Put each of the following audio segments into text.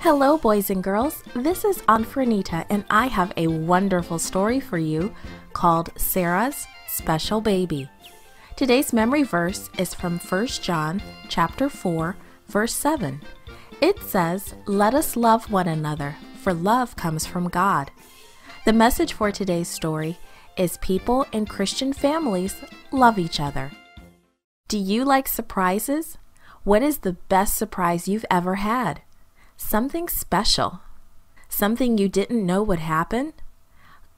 Hello, boys and girls. This is Aunt Fernita, and I have a wonderful story for you called Sarah's Special Baby. Today's memory verse is from 1 John chapter 4, verse 7. It says, "Let us love one another, for love comes from God." The message for today's story is people in Christian families love each other. Do you like surprises? What is the best surprise you've ever had? Something special. Something you didn't know would happen?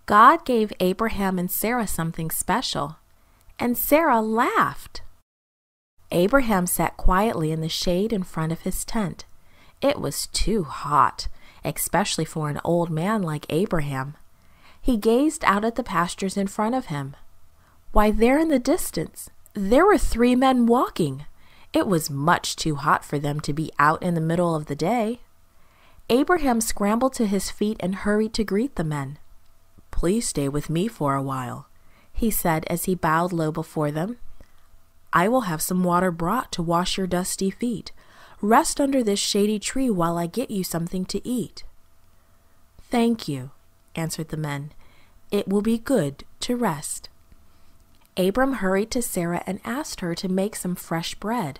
God gave Abraham and Sarah something special, and Sarah laughed. Abraham sat quietly in the shade in front of his tent. It was too hot, especially for an old man like Abraham. He gazed out at the pastures in front of him. Why, there in the distance, there were 3 men walking. It was much too hot for them to be out in the middle of the day. Abraham scrambled to his feet and hurried to greet the men. "Please stay with me for a while," he said as he bowed low before them. "I will have some water brought to wash your dusty feet. Rest under this shady tree while I get you something to eat." "Thank you," answered the men. "It will be good to rest." Abram hurried to Sarah and asked her to make some fresh bread.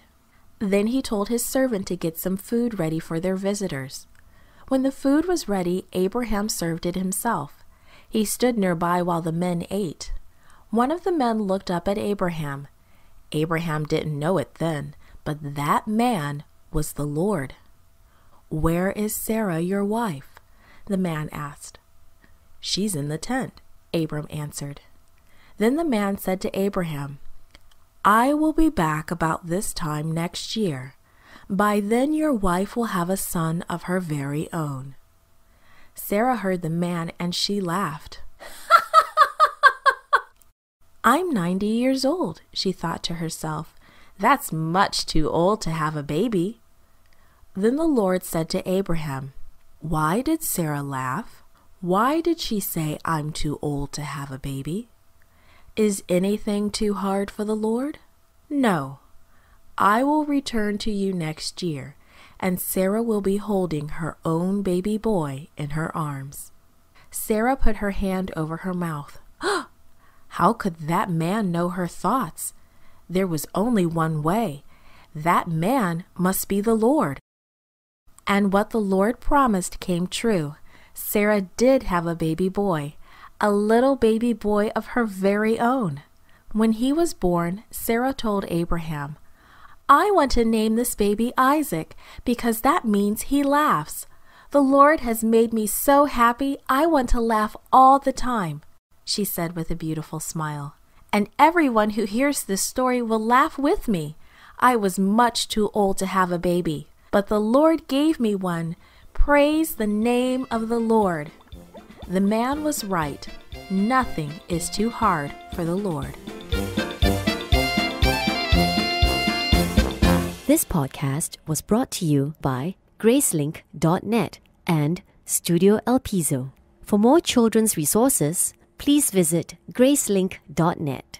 Then he told his servant to get some food ready for their visitors. When the food was ready, Abraham served it himself. He stood nearby while the men ate. One of the men looked up at Abraham. Abraham didn't know it then, but that man was the Lord. "Where is Sarah, your wife?" the man asked. "She's in the tent," Abram answered. Then the man said to Abraham, "I will be back about this time next year. By then your wife will have a son of her very own." Sarah heard the man and she laughed. "I'm 90 years old," she thought to herself. "That's much too old to have a baby." Then the Lord said to Abraham, "Why did Sarah laugh? Why did she say I'm too old to have a baby? Is anything too hard for the Lord? No. I will return to you next year, and Sarah will be holding her own baby boy in her arms." Sarah put her hand over her mouth. How could that man know her thoughts? There was only one way. That man must be the Lord. And what the Lord promised came true. Sarah did have a baby boy, a little baby boy of her very own. When he was born, Sarah told Abraham, "I want to name this baby Isaac because that means he laughs. The Lord has made me so happy I want to laugh all the time," she said with a beautiful smile. "And everyone who hears this story will laugh with me. I was much too old to have a baby, but the Lord gave me one. Praise the name of the Lord." The man was right. Nothing is too hard for the Lord. This podcast was brought to you by Gracelink.net and Studio El Piso. For more children's resources, please visit Gracelink.net.